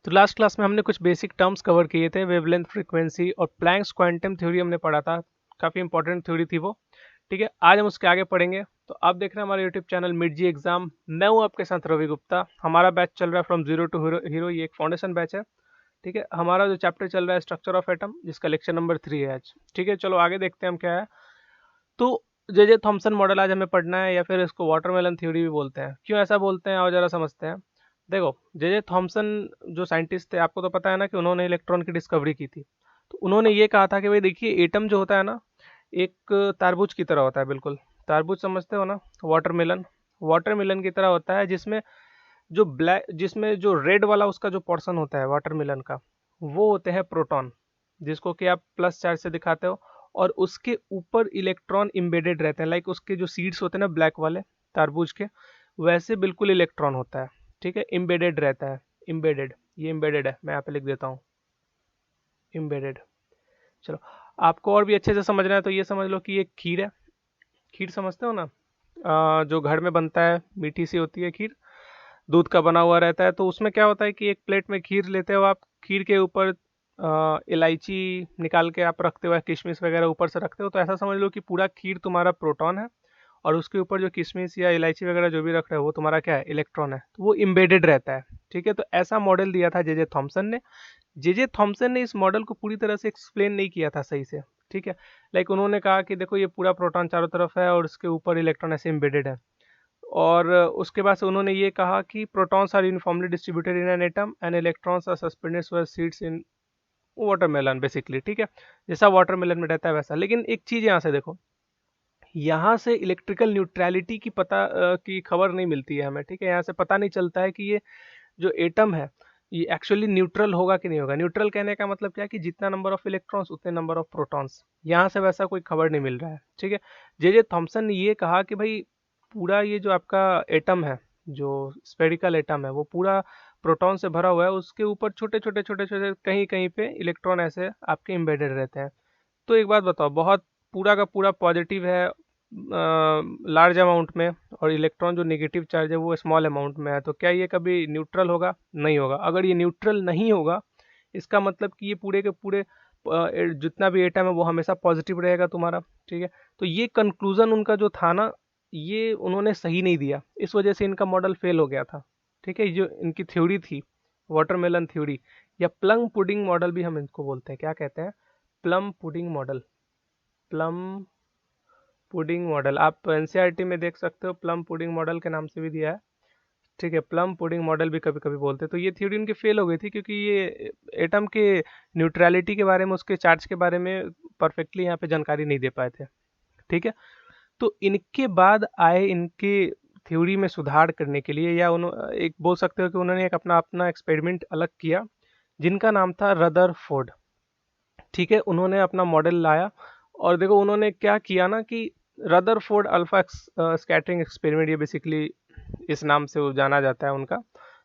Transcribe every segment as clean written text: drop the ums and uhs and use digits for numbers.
तो last class में हमने कुछ बेसिक टर्म्स कवर किए थे, वेवलेंथ, फ्रीक्वेंसी और प्लैंक्स क्वांटम थ्योरी हमने पढ़ा था। काफ़ी इंपॉर्टेंट थ्योरी थी वो। ठीक है, आज हम उसके आगे पढ़ेंगे। तो आप देख रहे हैं हमारे यूट्यूब चैनल मिड जी एग्जाम। मैं हूँ आपके साथ रवि गुप्ता। हमारा बैच चल रहा है फ्रॉम जीरो टू हीरो। ये एक फाउंडेशन बैच है। ठीक है, हमारा जो चैप्टर चल रहा है स्ट्रक्चर ऑफ एटम, जिसका लेक्चर नंबर 3 है आज। ठीक है, चलो आगे देखते हैं हम क्या है। तो जे थॉमसन मॉडल आज हमें पढ़ना है, या फिर इसको वाटरमेलन थ्योरी भी बोलते हैं। क्यों ऐसा बोलते हैं और जरा समझते हैं। देखो, जे थॉमसन जो साइंटिस्ट थे, आपको तो पता है ना कि उन्होंने इलेक्ट्रॉन की डिस्कवरी की थी। तो उन्होंने ये कहा था कि भाई देखिए, एटम जो होता है ना, एक तारबूज की तरह होता है। बिल्कुल तारबूज समझते हो ना, वाटरमेलन। वाटरमेलन की तरह होता है, जिसमें जो रेड वाला उसका जो पोर्शन होता है वाटरमेलन का, वो होते हैं प्रोटॉन, जिसको कि आप प्लस चार्ज से दिखाते हो। और उसके ऊपर इलेक्ट्रॉन इम्बेडेड रहते हैं, लाइक उसके जो सीड्स होते हैं ना ब्लैक वाले तारबूज के, वैसे बिल्कुल इलेक्ट्रॉन होता है। ठीक है, इम्बेडेड रहता है। इम्बेडेड, ये इम्बेडेड है, मैं यहाँ पे लिख देता हूँ इम्बेडेड। चलो, आपको और भी अच्छे से समझना है तो ये समझ लो कि ये खीर है। खीर समझते हो ना, जो घर में बनता है, मीठी सी होती है खीर, दूध का बना हुआ रहता है। तो उसमें क्या होता है कि एक प्लेट में खीर लेते हो आप, खीर के ऊपर इलायची निकाल के आप रखते हो, या किशमिश वगैरह ऊपर से रखते हो। तो ऐसा समझ लो कि पूरा खीर तुम्हारा प्रोटॉन है, और उसके ऊपर जो किशमिश या इलायची वगैरह जो भी रख रहे हो वो तुम्हारा क्या है, इलेक्ट्रॉन है। तो वो इम्बेडेड रहता है। ठीक है, तो ऐसा मॉडल दिया था जे थॉमसन ने। जे थॉमसन ने इस मॉडल को पूरी तरह से एक्सप्लेन नहीं किया था सही से। ठीक है, लाइक उन्होंने कहा कि देखो, ये पूरा प्रोटॉन चारों तरफ है और उसके ऊपर इलेक्ट्रॉन ऐसे इम्बेडेड है। और उसके बाद से उन्होंने ये कहा कि protons are uniformly distributed in an atom and electrons are suspended where seeds in watermelon basically. ठीक है, जैसा वाटरमेलन में रहता है वैसा। लेकिन एक चीज यहाँ से देखो, यहाँ से इलेक्ट्रिकल न्यूट्रलिटी की खबर नहीं मिलती है हमें। ठीक है, यहाँ से पता नहीं चलता है कि ये जो एटम है, ये एक्चुअली न्यूट्रल होगा कि नहीं होगा। न्यूट्रल कहने का मतलब क्या है कि जितना नंबर ऑफ इलेक्ट्रॉन्स उतने नंबर ऑफ प्रोटॉन्स। यहाँ से वैसा कोई खबर नहीं मिल रहा है। ठीक है, जे थॉमसन ने ये कहा कि भाई पूरा ये जो आपका एटम है, जो स्फेरिकल एटम है, वो पूरा प्रोटॉन से भरा हुआ है। उसके ऊपर छोटे छोटे छोटे छोटे कहीं कहीं पे इलेक्ट्रॉन ऐसे आपके एम्बेडेड रहते हैं। तो एक बात बताओ, बहुत पूरा का पूरा पॉजिटिव है लार्ज अमाउंट में, और इलेक्ट्रॉन जो नेगेटिव चार्ज है वो स्मॉल अमाउंट में है, तो क्या ये कभी न्यूट्रल होगा? नहीं होगा। अगर ये न्यूट्रल नहीं होगा, इसका मतलब कि ये पूरे के पूरे जितना भी एटम है वो हमेशा पॉजिटिव रहेगा तुम्हारा। ठीक है, तो ये कंक्लूजन उनका जो था ना, ये उन्होंने सही नहीं दिया। इस वजह से इनका मॉडल फेल हो गया था। ठीक है, ये जो इनकी थ्योरी थी, वाटरमेलन थ्योरी, या प्लम पुडिंग मॉडल भी हम इनको बोलते हैं। क्या कहते हैं? Plum pudding model. Plum pudding model आप एनसीईआरटी में देख सकते हो, प्लम पुडिंग मॉडल के नाम से भी दिया है। ठीक है, प्लम पुडिंग मॉडल भी कभी कभी बोलते हैं। तो ये थ्योरी उनकी फेल हो गई थी, क्योंकि ये एटम के न्यूट्रलिटी के बारे में, उसके चार्ज के बारे में परफेक्टली यहाँ पे जानकारी नहीं दे पाए थे। ठीक है, तो इनके बाद आए इनके थ्योरी में सुधार करने के लिए, या उन्होंने एक बोल सकते हो कि उन्होंने एक अपना अपना एक्सपेरिमेंट अलग किया, जिनका नाम था रदरफोर्ड। ठीक है, उन्होंने अपना मॉडल लाया। और देखो उन्होंने क्या किया ना कि रदरफोर्ड अल्फा स्कैटरिंग एक्सपेरिमेंट, ये बेसिकली इस नाम से वो जाना जाता है उनका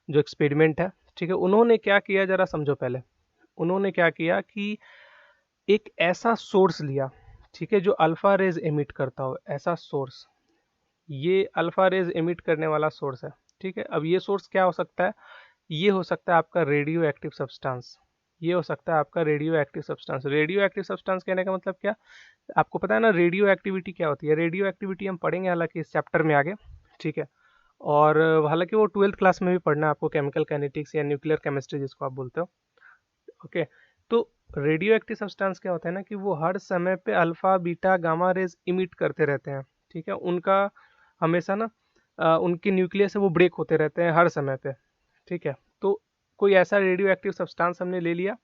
जो एक्सपेरिमेंट है। ठीक है, उन्होंने क्या किया जरा समझो पहले। उन्होंने क्या किया कि एक ऐसा सोर्स लिया, ठीक है, जो अल्फा रेज एमिट करता हो, ऐसा सोर्स। ये अल्फा रेज एमिट करने वाला सोर्स है। ठीक है, अब ये सोर्स क्या हो सकता है? ये हो सकता है आपका रेडियो एक्टिव सब्सटेंस। ये हो सकता है आपका radio active substance. Radio active substance कहने का मतलब क्या? आपको पता है ना रेडियो एक्टिविटी क्या होती है? रेडियो एक्टिविटी हम पढ़ेंगे हालांकि इस चैप्टर में आगे। ठीक है, और हालांकि वो 12th क्लास में भी पढ़ना है आपको, केमिकल काइनेटिक्स या न्यूक्लियर केमिस्ट्री जिसको आप बोलते हो। ओके, तो रेडियो एक्टिव सब्सटेंस क्या होता है ना कि वो हर समय पे alpha beta gamma rays emit करते रहते हैं। ठीक है, उनका हमेशा ना उनके न्यूक्लियस से वो ब्रेक होते रहते हैं हर समय पे। ठीक है, तो कोई ऐसा रेडियो एक्टिव सब्सटेंस हमने ले लिया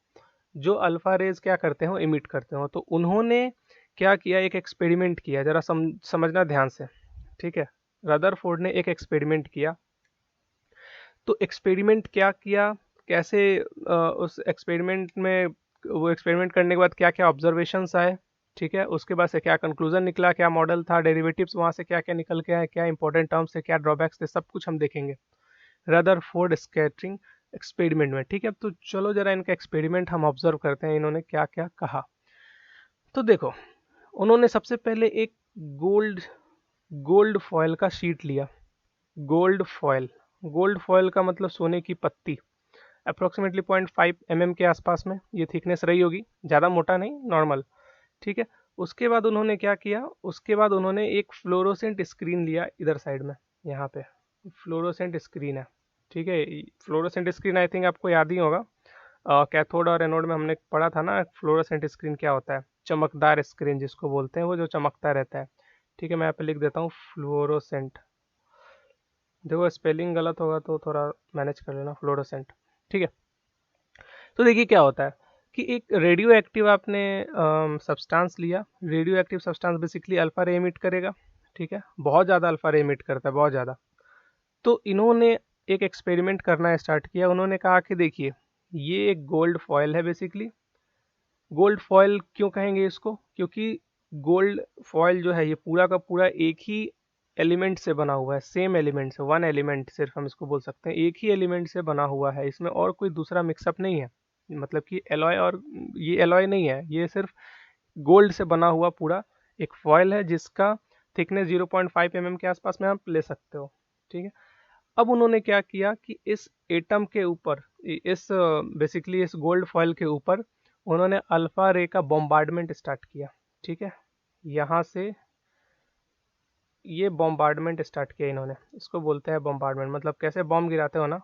जो अल्फा रेज क्या करते हो, इमिट करते हो। तो उन्होंने क्या किया, एक एक्सपेरिमेंट किया, जरा समझना ध्यान से। ठीक है, रदरफोर्ड ने एक एक्सपेरिमेंट किया। तो एक्सपेरिमेंट क्या किया, कैसे उस एक्सपेरिमेंट में, वो एक्सपेरिमेंट करने के बाद क्या क्या ऑब्जर्वेशंस आए। ठीक है, उसके बाद से क्या कंक्लूजन निकला, क्या मॉडल था, डेरिवेटिव्स वहाँ से क्या क्या निकल के आए, क्या इंपॉर्टेंट टर्म्स थे, क्या ड्रॉबैक्स थे, सब कुछ हम देखेंगे रदरफोर्ड स्कैटरिंग एक्सपेरिमेंट में। ठीक है, तो चलो जरा इनका एक्सपेरिमेंट हम ऑब्जर्व करते हैं, इन्होंने क्या क्या कहा। तो देखो, उन्होंने सबसे पहले एक गोल्ड गोल्ड फॉयल का शीट लिया। गोल्ड फॉयल, गोल्ड फॉयल का मतलब सोने की पत्ती। अप्रोक्सीमेटली 0.5 mm के आसपास में ये थिकनेस रही होगी, ज़्यादा मोटा नहीं, नॉर्मल। ठीक है, उसके बाद उन्होंने क्या किया, उसके बाद उन्होंने एक फ्लोरोसेंट स्क्रीन लिया इधर साइड में, यहाँ पे फ्लोरोसेंट स्क्रीन है। ठीक है, फ्लोरोसेंट स्क्रीन आई थिंक आपको याद ही होगा, कैथोड और एनोड में हमने पढ़ा था ना फ्लोरोसेंट स्क्रीन क्या होता है, चमकदार स्क्रीन जिसको बोलते हैं, वो जो चमकता रहता है। ठीक है, मैं यहाँ पे लिख देता हूँ फ्लोरोसेंट, देखो स्पेलिंग गलत होगा तो थोड़ा मैनेज कर लेना, फ्लोरोसेंट। ठीक है, तो देखिए क्या होता है कि एक रेडियो एक्टिव आपने सब्सटेंस लिया, radio active substance basically alpha रे एमिट करेगा। ठीक है, बहुत ज़्यादा अल्फा रे एमिट करता है, बहुत ज़्यादा। तो इन्होंने एक एक्सपेरिमेंट करना स्टार्ट किया, उन्होंने कहा कि देखिए ये एक गोल्ड फॉयल है बेसिकली। गोल्ड फॉयल क्यों कहेंगे इसको, क्योंकि गोल्ड फॉयल जो है ये पूरा का पूरा एक ही एलिमेंट से बना हुआ है, सेम एलिमेंट से, वन एलिमेंट सिर्फ हम इसको बोल सकते हैं, एक ही एलिमेंट से बना हुआ है, इसमें और कोई दूसरा मिक्सअप नहीं है, मतलब कि एलॉय, और ये एलॉय नहीं है, ये सिर्फ गोल्ड से बना हुआ पूरा एक फॉयल है जिसका थिकनेस 0.5 mm के आसपास में आप ले सकते हो। ठीक है, अब उन्होंने क्या किया कि इस एटम के ऊपर, इस बेसिकली इस गोल्ड फॉयल के ऊपर उन्होंने अल्फा रे का बॉम्बार्डमेंट स्टार्ट किया। ठीक है, यहाँ से ये बॉम्बार्डमेंट स्टार्ट किया इन्होंने, इसको बोलते हैं बॉम्बार्डमेंट। मतलब कैसे बॉम्ब गिराते हो ना,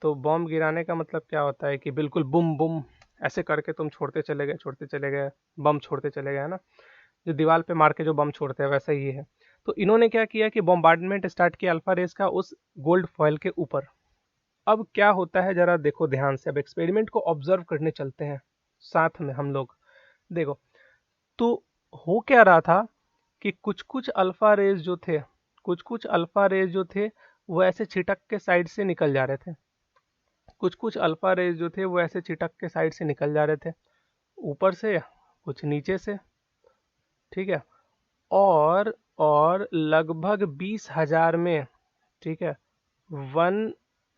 तो बॉम्ब गिराने का मतलब क्या होता है कि बिल्कुल बुम बुम ऐसे करके तुम छोड़ते चले गए, बम छोड़ते चले गए, है ना, जो दीवार पे मार के जो बम छोड़ते हैं वैसा ही है। तो इन्होंने क्या किया कि बॉम्बार्डमेंट स्टार्ट किया अल्फा रेस का उस गोल्ड फॉयल के ऊपर। अब क्या होता है जरा देखो ध्यान से, अब एक्सपेरिमेंट को ऑब्जर्व करने चलते हैं साथ में हम लोग। देखो, तो हो क्या रहा था कि कुछ कुछ अल्फा रेज जो थे, कुछ कुछ अल्फा रेज जो थे वो ऐसे छिटक के साइड से निकल जा रहे थे, कुछ कुछ अल्फा रेज जो थे वो ऐसे छिटक के साइड से निकल जा रहे थे, ऊपर से कुछ नीचे से। ठीक है, और लगभग 20,000 में, ठीक है, 1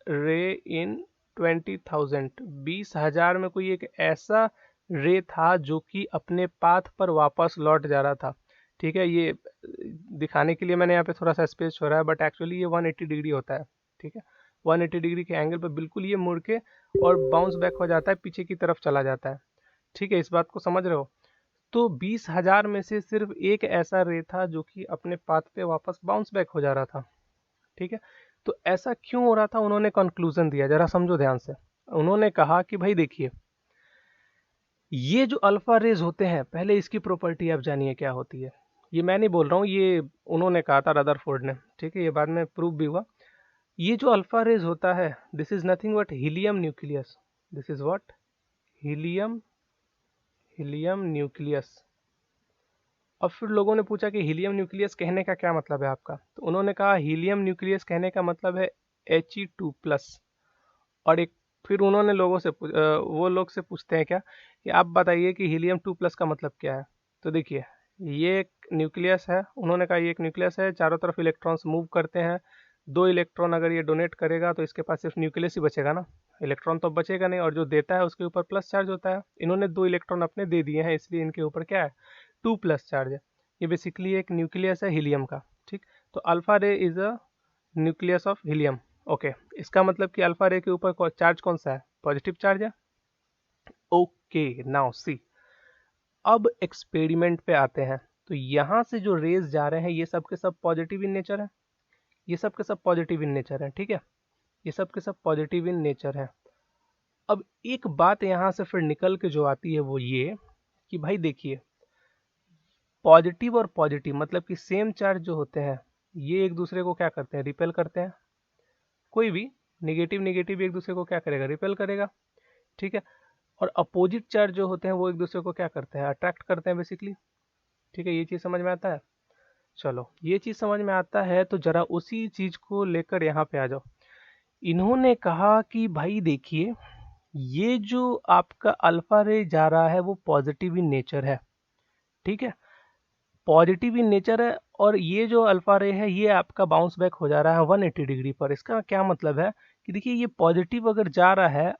रे इन 20,000, 20,000 में कोई एक ऐसा रे था जो कि अपने पाथ पर वापस लौट जा रहा था। ठीक है, ये दिखाने के लिए मैंने यहाँ पे थोड़ा सा स्पेस छोड़ा है, बट एक्चुअली ये 180 डिग्री होता है। ठीक है, 180 डिग्री के एंगल पर बिल्कुल ये मुड़ के और बाउंस बैक हो जाता है, पीछे की तरफ चला जाता है। ठीक है, इस बात को समझ रहे हो। तो 20,000 में से सिर्फ एक ऐसा रे था जो कि अपने पाथ पे वापस बाउंस बैक हो जा रहा था। ठीक है, तो ऐसा क्यों हो रहा था, उन्होंने कंक्लूजन दिया, जरा समझो ध्यान से। उन्होंने कहा कि भाई देखिए, ये जो अल्फा रेज होते हैं, पहले इसकी प्रॉपर्टी आप जानिए क्या होती है। ये मैं नहीं बोल रहा हूँ, ये उन्होंने कहा था रदरफोर्ड ने। ठीक है, ये बाद में प्रूव भी हुआ। ये जो अल्फा रेज होता है, this is nothing but helium nucleus. This is what, helium, helium nucleus. अब फिर लोगों ने पूछा कि हीलियम न्यूक्लियस कहने का क्या मतलब है आपका, तो उन्होंने कहा हीलियम न्यूक्लियस कहने का मतलब है He2+। और एक फिर उन्होंने लोगों से वो लोग से पूछते हैं क्या कि आप बताइए कि हीलियम 2+ का मतलब क्या है। तो देखिए, ये एक न्यूक्लियस है, उन्होंने कहा ये एक न्यूक्लियस है, चारों तरफ इलेक्ट्रॉन्स मूव करते हैं, 2 इलेक्ट्रॉन अगर ये डोनेट करेगा तो इसके पास सिर्फ न्यूक्लियस ही बचेगा ना, इलेक्ट्रॉन तो बचेगा नहीं, और जो देता है उसके ऊपर प्लस चार्ज होता है। इन्होंने 2 इलेक्ट्रॉन अपने दे दिए हैं, इसलिए इनके ऊपर क्या है, 2+ चार्ज है। ये बेसिकली एक न्यूक्लियस है हीलियम का। ठीक, तो अल्फा रे is a nucleus of helium. Okay, इसका मतलब कि अल्फा रे के ऊपर चार्ज कौन सा है, पॉजिटिव चार्ज है। ओके, नाउ सी, अब एक्सपेरिमेंट पे आते हैं। तो यहाँ से जो रेज जा रहे हैं ये सब के सब पॉजिटिव इन नेचर है, ये सब के सब पॉजिटिव इन नेचर है। ठीक है, ये सब के सब पॉजिटिव इन नेचर है। अब एक बात यहाँ से फिर निकल के जो आती है वो ये कि भाई देखिए, पॉजिटिव और पॉजिटिव मतलब कि सेम चार्ज जो होते हैं ये एक दूसरे को क्या करते हैं, रिपेल करते हैं। कोई भी नेगेटिव नेगेटिव एक दूसरे को क्या करेगा, रिपेल करेगा। ठीक है, और अपोजिट चार्ज जो होते हैं वो एक दूसरे को क्या करते हैं, अट्रैक्ट करते हैं बेसिकली। ठीक है, ये चीज़ समझ में आता है। चलो, ये चीज़ समझ में आता है तो जरा उसी चीज़ को लेकर यहाँ पे आ जाओ। इन्होंने कहा कि भाई देखिए, ये जो आपका अल्फा रे जा रहा है वो पॉजिटिव इन नेचर है। ठीक है, पॉजिटिव इन नेचर है, और ये जो अल्फा रे है ये आपका बाउंस बैक हो जा रहा है 180 डिग्री पर। इसका क्या मतलब है कि देखिए, ये पॉजिटिव अगर जा रहा है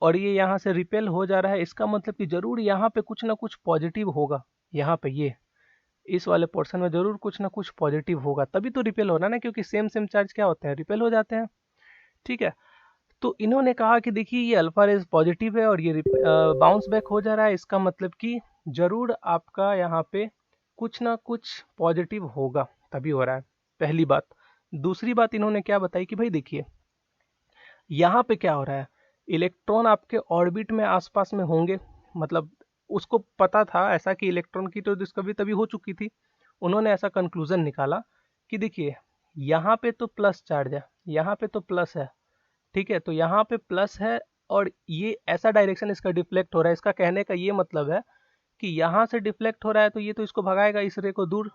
और ये यहाँ से रिपेल हो जा रहा है, इसका मतलब कि जरूर यहाँ पे कुछ ना कुछ पॉजिटिव होगा। यहाँ पे ये इस वाले पोर्शन में जरूर कुछ ना कुछ पॉजिटिव होगा, तभी तो रिपेल हो रहा है ना, क्योंकि सेम सेम चार्ज क्या होते हैं, रिपेल हो जाते हैं। ठीक है, तो इन्होंने कहा कि देखिए ये अल्फा रेज पॉजिटिव है और ये बाउंस बैक हो जा रहा है, इसका मतलब कि जरूर आपका यहाँ पे कुछ ना कुछ पॉजिटिव होगा, तभी हो रहा है, पहली बात। दूसरी बात इन्होंने क्या बताई कि भाई देखिए यहाँ पे क्या हो रहा है, इलेक्ट्रॉन आपके ऑर्बिट में आसपास में होंगे, मतलब उसको पता था ऐसा कि इलेक्ट्रॉन की तो डिस्कवरी तभी हो चुकी थी। उन्होंने ऐसा कंक्लूजन निकाला कि देखिए यहाँ पे तो प्लस चार्ज है, यहाँ पे तो प्लस है, ठीक है, तो यहाँ पे प्लस है और ये ऐसा डायरेक्शन इसका डिफ्लेक्ट हो रहा है। इसका कहने का ये मतलब है कि यहाँ से डिफ्लेक्ट हो रहा है तो ये तो इसको भगाएगा इस रे को दूर,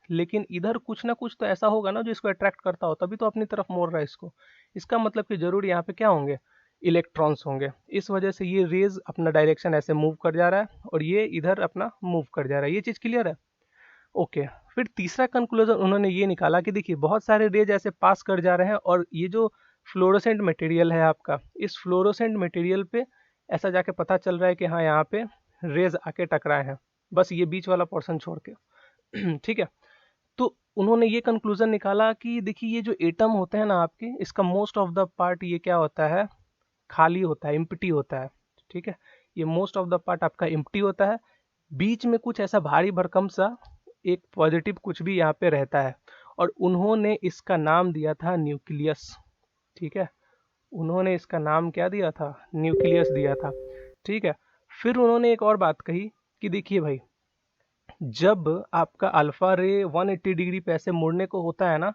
लेकिन इधर कुछ ना कुछ तो ऐसा होगा ना जो इसको अट्रैक्ट करता हो, तभी तो अपनी तरफ मोड़ रहा है इसको। इसका मतलब कि जरूर यहाँ पे क्या होंगे, इलेक्ट्रॉन्स होंगे। इस वजह से ये रेज अपना डायरेक्शन ऐसे मूव कर जा रहा है और ये इधर अपना मूव कर जा रहा है। ये चीज़ क्लियर है? ओके। फिर तीसरा कंक्लूजन उन्होंने ये निकाला कि देखिए बहुत सारे रेज ऐसे पास कर जा रहे हैं और ये जो फ्लोरोसेंट मटेरियल है आपका, इस फ्लोरोसेंट मटेरियल पे ऐसा जाके पता चल रहा है कि हाँ यहाँ पे रेज आके टकराए हैं, बस ये बीच वाला पोर्शन छोड़ के ठीक है। तो उन्होंने ये कंक्लूजन निकाला कि देखिए ये जो एटम होते हैं ना आपके, इसका मोस्ट ऑफ द पार्ट ये क्या होता है, खाली होता है, इम्प्टी होता है, ठीक है। ये मोस्ट ऑफ द पार्ट आपका इम्प्टी होता है, बीच में कुछ ऐसा भारी भरकम सा एक पॉजिटिव कुछ भी यहाँ पे रहता है, और उन्होंने इसका नाम दिया था न्यूक्लियस, ठीक है। उन्होंने इसका नाम क्या दिया था, न्यूक्लियस दिया था, ठीक है। फिर उन्होंने एक और बात कही कि देखिए भाई जब आपका अल्फा रे 180 डिग्री पे ऐसे मुड़ने को होता है ना,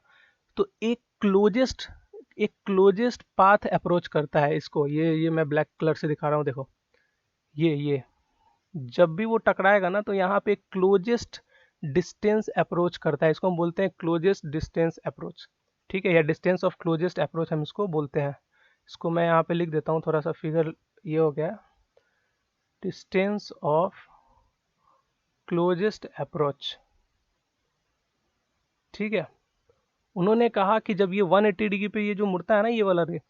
तो एक क्लोजेस्ट पाथ अप्रोच करता है इसको। ये मैं ब्लैक कलर से दिखा रहा हूँ, देखो ये जब भी वो टकराएगा ना तो यहाँ पे क्लोजेस्ट डिस्टेंस अप्रोच करता है, इसको हम बोलते हैं क्लोजेस्ट डिस्टेंस अप्रोच, ठीक है, या डिस्टेंस ऑफ क्लोजेस्ट अप्रोच हम इसको बोलते हैं। इसको मैं यहाँ पे लिख देता हूँ, थोड़ा सा फिगर ये हो गया, डिस्टेंस ऑफ क्लोजेस्ट अप्रोच, ठीक है। उन्होंने कहा कि जब ये 180 डिग्री पे ये जो मुड़ता है ना, ये वाला रे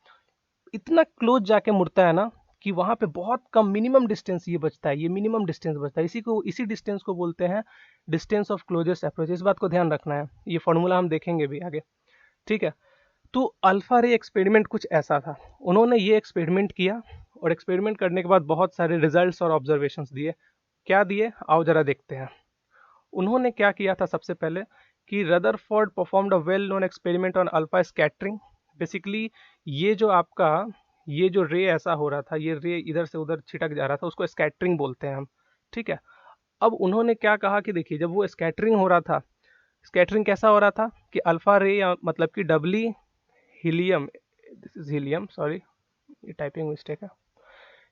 इतना क्लोज जाके मुड़ता है ना कि वहां पे बहुत कम मिनिमम डिस्टेंस ये बचता है, ये मिनिमम डिस्टेंस बचता है, इसी डिस्टेंस को बोलते हैं डिस्टेंस ऑफ क्लोजेस्ट अप्रोच। इस बात को ध्यान रखना है, ये फॉर्मूला हम देखेंगे भी आगे, ठीक है। तो अल्फा रे एक्सपेरिमेंट कुछ ऐसा था, उन्होंने ये एक्सपेरिमेंट किया और एक्सपेरिमेंट करने के बाद बहुत सारे रिजल्ट्स और ऑब्जर्वेशंस दिए। क्या दिए आओ जरा देखते हैं। उन्होंने क्या किया था, सबसे पहले कि Rutherford performed a well known experiment on alpha scattering. Basically ये जो आपका ये जो रे ऐसा हो रहा था, ये रे इधर से उधर छिटक जा रहा था, उसको स्कैटरिंग बोलते हैं हम, ठीक है। अब उन्होंने क्या कहा कि देखिए जब वो स्कैटरिंग हो रहा था, स्कैटरिंग कैसा हो रहा था कि अल्फा रे या मतलब कि doubly helium, this is helium, sorry ये टाइपिंग मिस्टेक है,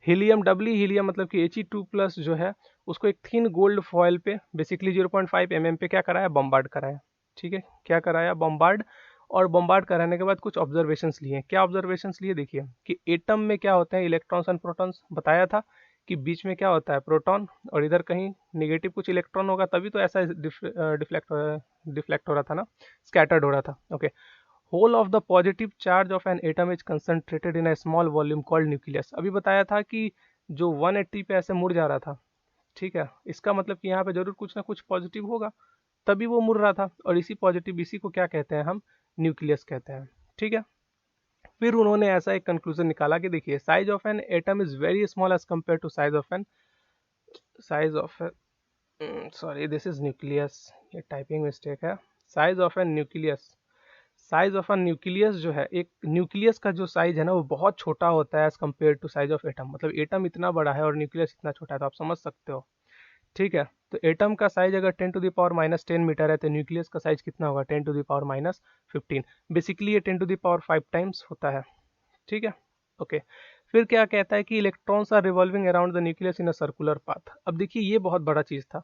हीलियम डबली हीलियम मतलब कि He2+ जो है उसको एक थिन गोल्ड फॉयल पे बेसिकली 0.5 mm पे क्या कराया, बम्बार्ड कराया, ठीक है। क्या कराया, बम्बार्ड। और बम्बार्ड कराने के बाद कुछ ऑब्जर्वेशंस लिए। क्या ऑब्जर्वेशंस लिए, देखिए कि एटम में क्या होते हैं, इलेक्ट्रॉन्स एंड प्रोटॉन्स, बताया था कि बीच में क्या होता है, प्रोटॉन, और इधर कहीं निगेटिव कुछ इलेक्ट्रॉन होगा, तभी तो ऐसा डिफ्लेक्ट हो रहा था ना, स्कैटर्ड हो रहा था, okay. Whole of the positive charge of an atom is concentrated in a small volume called nucleus. अभी बताया था कि जो 180 पे ऐसे मुड़ जा रहा था, ठीक है, इसका मतलब कि यहाँ पे जरूर कुछ ना कुछ पॉजिटिव होगा, तभी वो मुड़ रहा था, और इसी पॉजिटिव इसी को क्या कहते हैं हम, न्यूक्लियस कहते हैं, ठीक है। फिर उन्होंने ऐसा एक कंक्लूजन निकाला कि देखिए size of an atom is very small as compare to size of sorry this is nucleus, ये टाइपिंग मिस्टेक है, size of an nucleus. Size of a nucleus जो है, एक न्यूक्लियस का जो साइज है ना वो बहुत छोटा होता है as compare to size of atom, मतलब एटम इतना बड़ा है और न्यूक्लियस इतना छोटा है, तो आप समझ सकते हो, ठीक है। तो एटम का साइज अगर 10⁻⁻10 मीटर है तो न्यूक्लियस का साइज कितना होगा, 10⁻⁻15, बेसिकली ये 10⁻5 टाइम्स होता है, ठीक है, ओके। फिर क्या कहता है कि electrons are revolving around the nucleus in a circular path. अब देखिए ये बहुत बड़ा चीज़ था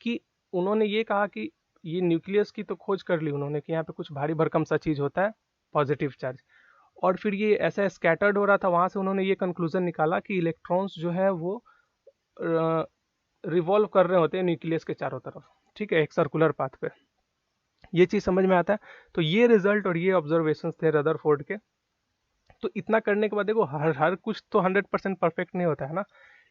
कि उन्होंने ये कहा कि ये न्यूक्लियस की तो खोज कर ली उन्होंने कि यहाँ पे कुछ भारी भरकम सा चीज़ होता है, पॉजिटिव चार्ज, और फिर ये ऐसा स्कैटर्ड हो रहा था, वहाँ से उन्होंने ये कंक्लूजन निकाला कि इलेक्ट्रॉन्स जो है वो रिवॉल्व कर रहे होते हैं न्यूक्लियस के चारों तरफ, ठीक है, एक सर्कुलर पाथ पे। ये चीज़ समझ में आता है। तो ये रिजल्ट और ये ऑब्जर्वेशन थे रदरफोर्ड के। तो इतना करने के बाद देखो हर हर कुछ तो 100% परफेक्ट नहीं होता है ना,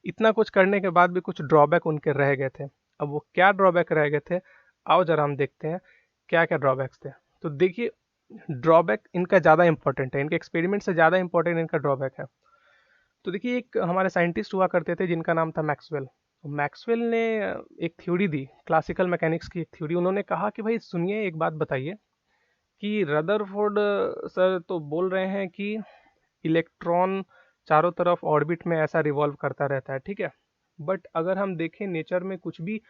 इतना कुछ करने के बाद भी कुछ ड्रॉबैक उनके रह गए थे। अब वो क्या ड्रॉबैक रह गए थे, आओ जरा हम देखते हैं क्या क्या ड्रॉबैक्स थे। तो देखिए ड्रॉबैक इनका ज़्यादा इंपॉर्टेंट है, इनके एक्सपेरिमेंट से ज़्यादा इंपॉर्टेंट इनका ड्रॉबैक है। तो देखिए, एक हमारे साइंटिस्ट हुआ करते थे जिनका नाम था मैक्सवेल। मैक्सवेल ने एक थ्योरी दी, क्लासिकल मैकेनिक्स की एक थ्योरी। उन्होंने कहा कि भाई सुनिए, एक बात बताइए कि रदरफोर्ड सर तो बोल रहे हैं कि इलेक्ट्रॉन चारों तरफ ऑर्बिट में ऐसा रिवॉल्व करता रहता है, ठीक है। बट अगर हम देखें नेचर में कुछ भी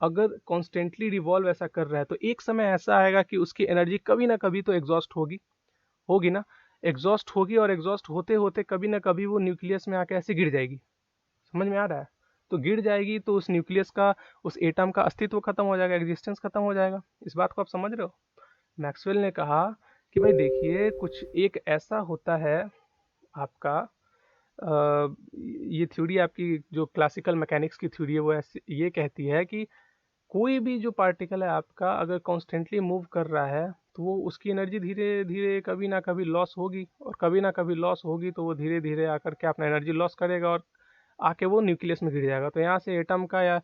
अगर कॉन्स्टेंटली रिवॉल्व ऐसा कर रहा है तो एक समय ऐसा आएगा कि उसकी एनर्जी कभी ना कभी तो एग्जॉस्ट होगी, होगी ना। एग्जॉस्ट होगी और एग्जॉस्ट होते होते कभी ना कभी वो न्यूक्लियस में आके ऐसे गिर जाएगी। समझ में आ रहा है? तो गिर जाएगी तो उस न्यूक्लियस का, उस एटम का अस्तित्व खत्म हो जाएगा, एग्जिस्टेंस खत्म हो जाएगा। इस बात को आप समझ रहे हो? मैक्सवेल ने कहा कि भाई देखिए, कुछ एक ऐसा होता है आपका, ये थ्योरी आपकी जो क्लासिकल मैकेनिक्स की थ्योरी है वो ऐसे ये कहती है कि कोई भी जो पार्टिकल है आपका अगर कॉन्स्टेंटली मूव कर रहा है तो वो उसकी एनर्जी धीरे धीरे कभी ना कभी लॉस होगी, और कभी ना कभी लॉस होगी तो वो धीरे धीरे आकर के अपना एनर्जी लॉस करेगा और आके वो न्यूक्लियस में गिर जाएगा। तो यहाँ से एटम का या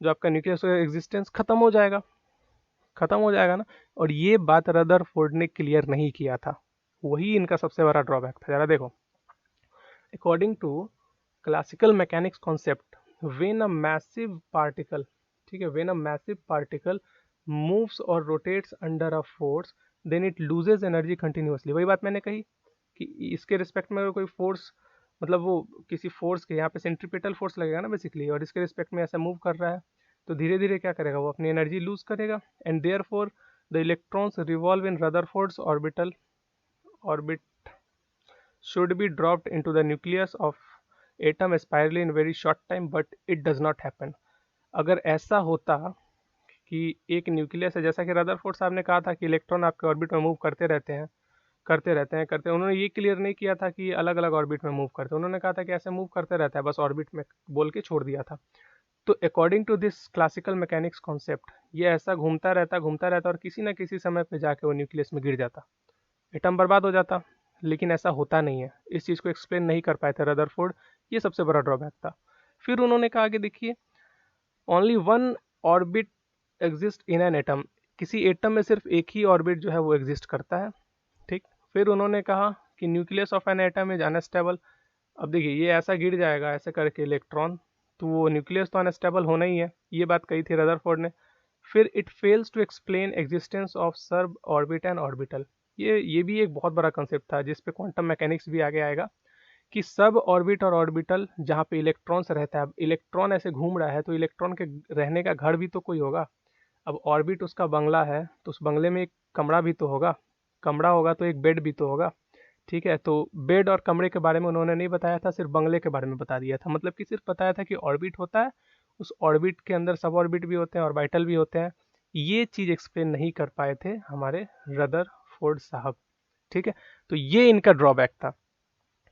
जो आपका न्यूक्लियस का एग्जिस्टेंस खत्म हो जाएगा, खत्म हो जाएगा ना। और ये बात रदरफोर्ड ने क्लियर नहीं किया था, वही इनका सबसे बड़ा ड्रॉबैक था। जरा देखो, according to classical mechanics concept, when a massive particle, ठीक है, when a massive particle moves और rotates under a force then it loses energy continuously. वही बात मैंने कही कि इसके रिस्पेक्ट में अगर कोई फोर्स, मतलब वो किसी फोर्स के यहाँ पे सेंट्रीपिटल फोर्स लगेगा ना बेसिकली, और इसके रिस्पेक्ट में ऐसा मूव कर रहा है तो धीरे धीरे क्या करेगा, वो अपनी एनर्जी लूज करेगा। And therefore the electrons revolve in Rutherford's orbital orbit should be dropped into the nucleus of atom spirally in very short time, but it does not happen। अगर ऐसा होता कि एक न्यूक्लियस है, जैसा कि Rutherford साहब ने कहा था कि इलेक्ट्रॉन आपके ऑर्बिट में मूव करते रहते हैं, उन्होंने ये क्लियर नहीं किया था कि अलग अलग ऑर्बिट में मूव करते हैं, उन्होंने कहा था कि ऐसे मूव करते रहता है बस ऑर्बिट में, बोल के छोड़ दिया था। तो according to this classical mechanics concept, ये ऐसा घूमता रहता और किसी ना किसी समय पे जाके वो न्यूक्लियस में गिर जाता, एटम बर्बाद हो जाता। लेकिन ऐसा होता नहीं है, इस चीज़ को एक्सप्लेन नहीं कर पाए थे रदरफोर्ड, ये सबसे बड़ा ड्रॉबैक था। फिर उन्होंने कहा कि देखिए, only one orbit exist in an atom, किसी एटम में सिर्फ एक ही ऑर्बिट जो है वो एग्जिस्ट करता है, ठीक। फिर उन्होंने कहा कि nucleus of an atom is unstable. अब देखिए, ये ऐसा गिर जाएगा ऐसे करके इलेक्ट्रॉन, तो वो न्यूक्लियस तो अनस्टेबल होना ही है, ये बात कही थी रदरफोर्ड ने। फिर it fails to explain existence of sub orbit and orbital. ये भी एक बहुत बड़ा कंसेप्ट था जिस पे क्वांटम मैकेनिक्स भी आगे आएगा, कि सब ऑर्बिट और ऑर्बिटल जहाँ पे इलेक्ट्रॉन्स रहता है, अब इलेक्ट्रॉन ऐसे घूम रहा है तो इलेक्ट्रॉन के रहने का घर भी तो कोई होगा। अब ऑर्बिट उसका बंगला है तो उस बंगले में एक कमरा भी तो होगा, कमरा होगा तो एक बेड भी तो होगा, ठीक है। तो बेड और कमरे के बारे में उन्होंने नहीं बताया था, सिर्फ बंगले के बारे में बता दिया था। मतलब कि सिर्फ बताया था कि ऑर्बिट होता है, उस ऑर्बिट के अंदर सब ऑर्बिट भी होते हैं, ऑर्बिटल भी होते हैं। ये चीज़ एक्सप्लेन नहीं कर पाए थे हमारे रदरफोर्ड साहब, ठीक है। तो ये इनका ड्रॉबैक था।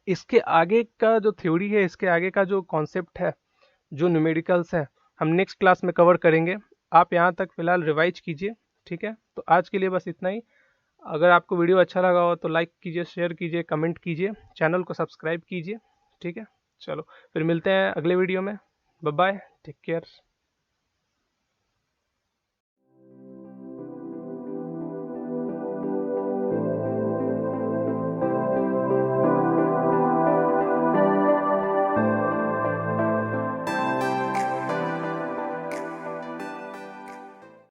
इसके आगे का जो थ्योरी है, इसके आगे का जो कॉन्सेप्ट है, जो न्यूमेरिकल्स है, हम नेक्स्ट क्लास में कवर करेंगे। आप यहाँ तक फिलहाल रिवाइज कीजिए, ठीक है। तो आज के लिए बस इतना ही। अगर आपको वीडियो अच्छा लगा हो तो लाइक कीजिए, शेयर कीजिए, कमेंट कीजिए, चैनल को सब्सक्राइब कीजिए, ठीक है। चलो, फिर मिलते हैं अगले वीडियो में। Bye bye, take care.